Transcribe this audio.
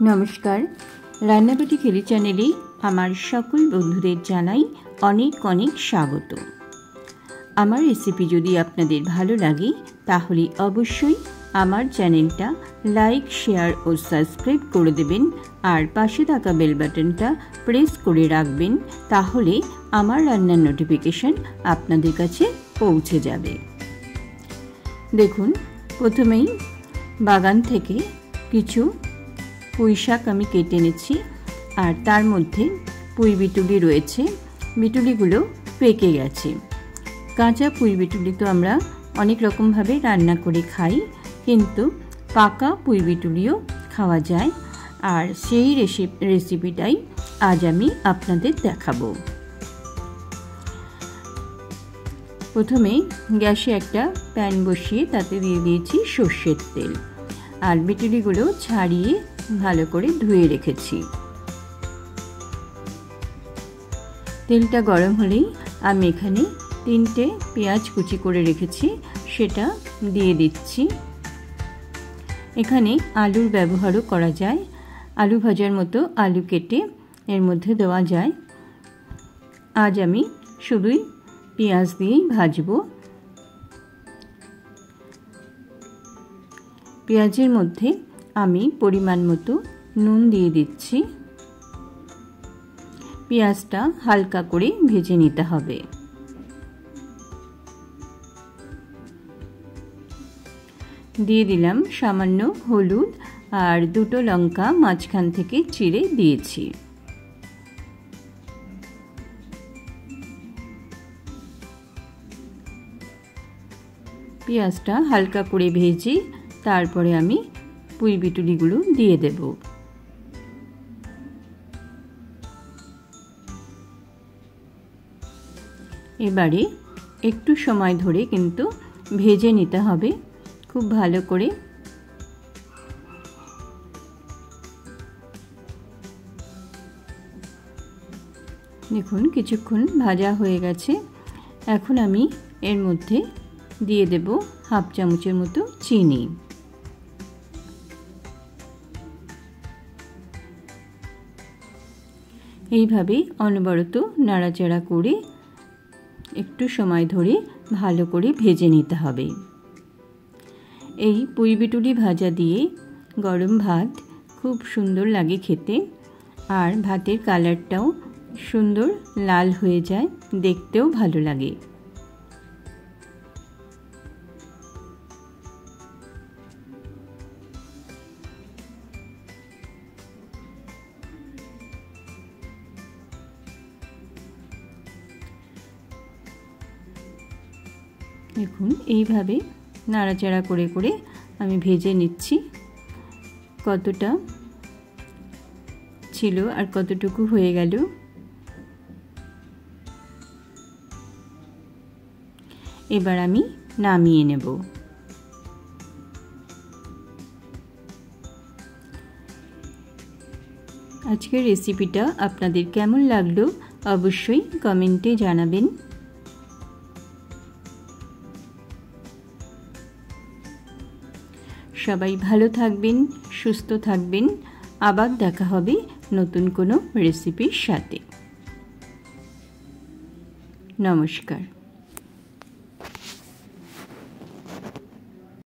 नमस्कार रान्नाबाटी खेली चैनेले आमार सकल बंधुदेर जानाई अनेक अनेक स्वागत। आमार रेसिपि यदि आपनादेर भालो लागे ताहले अवश्यई आमार चैनेलटा लाइक शेयर और सबस्क्राइब करे देबेन और पाशे थाका बेल बाटनटा प्रेस करे राखबेन, ताहले आमार रान्नार नोटिफिकेशन आपनादेर काछे पौঁছে जाबे। देखुन प्रथमेई बागान थेके किछु पुঁই শাক আমি কেটে নিচ্ছি আর তার মধ্যে পুঁই বিটুলি রয়েছে। বিটুলিগুলো পেকে গেছে। কাঁচা পুঁই বিটুলি তো আমরা অনেক রকমভাবে রান্না করে খাই, কিন্তু পাকা পুঁই বিটুলিও খাওয়া যায়, আর সেই রেসিপিটাই আজ আমি আপনাদের দেখাবো। প্রথমে গ্যাসে একটা প্যান বসিয়ে তাতে দিয়ে দিয়েছি সর্ষের তেল আর বিটুলিগুলো ছাড়িয়ে ভালো করে ধুয়ে রেখেছি। তেলটা গরম হলেই আমি এখানে 3টে পেঁয়াজ কুচি করে রেখেছি সেটা দিয়ে দিচ্ছি। এখানে আলুর ব্যবহারও করা যায়, আলু ভাজার মতো আলু কেটে এর মধ্যে দেওয়া যায়। আজ আমি শুধুই পেঁয়াজ দিয়েই ভাজবো। পেঁয়াজের মধ্যে আমি পরিমাণ মতো নুন দিয়ে দিচ্ছি। পেঁয়াজটা হালকা করে ভেজে নিতে হবে। দিয়ে দিলাম সামান্য হলুদ আর 2টো লঙ্কা মাঝখান থেকে চিড়ে দিয়েছি। পেঁয়াজটা হালকা করে ভেজে তারপরে আমি পুঁই বিটুলিগুলো দিয়ে দেব। এবারে একটু সময় ধরে কিন্তু ভেজে নিতে হবে খুব ভালো করে। দেখুন কিছুক্ষণ ভাজা হয়ে গেছে। এখন আমি এর মধ্যে দিয়ে দেব হাফ চামচের মতো চিনি। এইভাবে অনবরত নাড়াচাড়া করে একটু সময় ধরে ভালো করে ভেজে নিতে হবে। এই পুঁই বিটুলি ভাজা দিয়ে গরম ভাত খুব সুন্দর লাগে খেতে, আর ভাতের কালারটাও সুন্দর লাল হয়ে যায়, দেখতেও ভালো লাগে। দেখুন এইভাবে নাড়াচাড়া করে করে আমি ভেজে নিচ্ছি। কতটা ছিল আর কতটুকু হয়ে গেল। এবার আমি নামিয়ে নেব। আজকের রেসিপিটা আপনাদের কেমন লাগলো অবশ্যই কমেন্টে জানাবেন। সবাই ভালো থাকবেন, সুস্থ থাকবেন। আবার দেখা হবে নতুন কোনো রেসিপির সাথে। নমস্কার।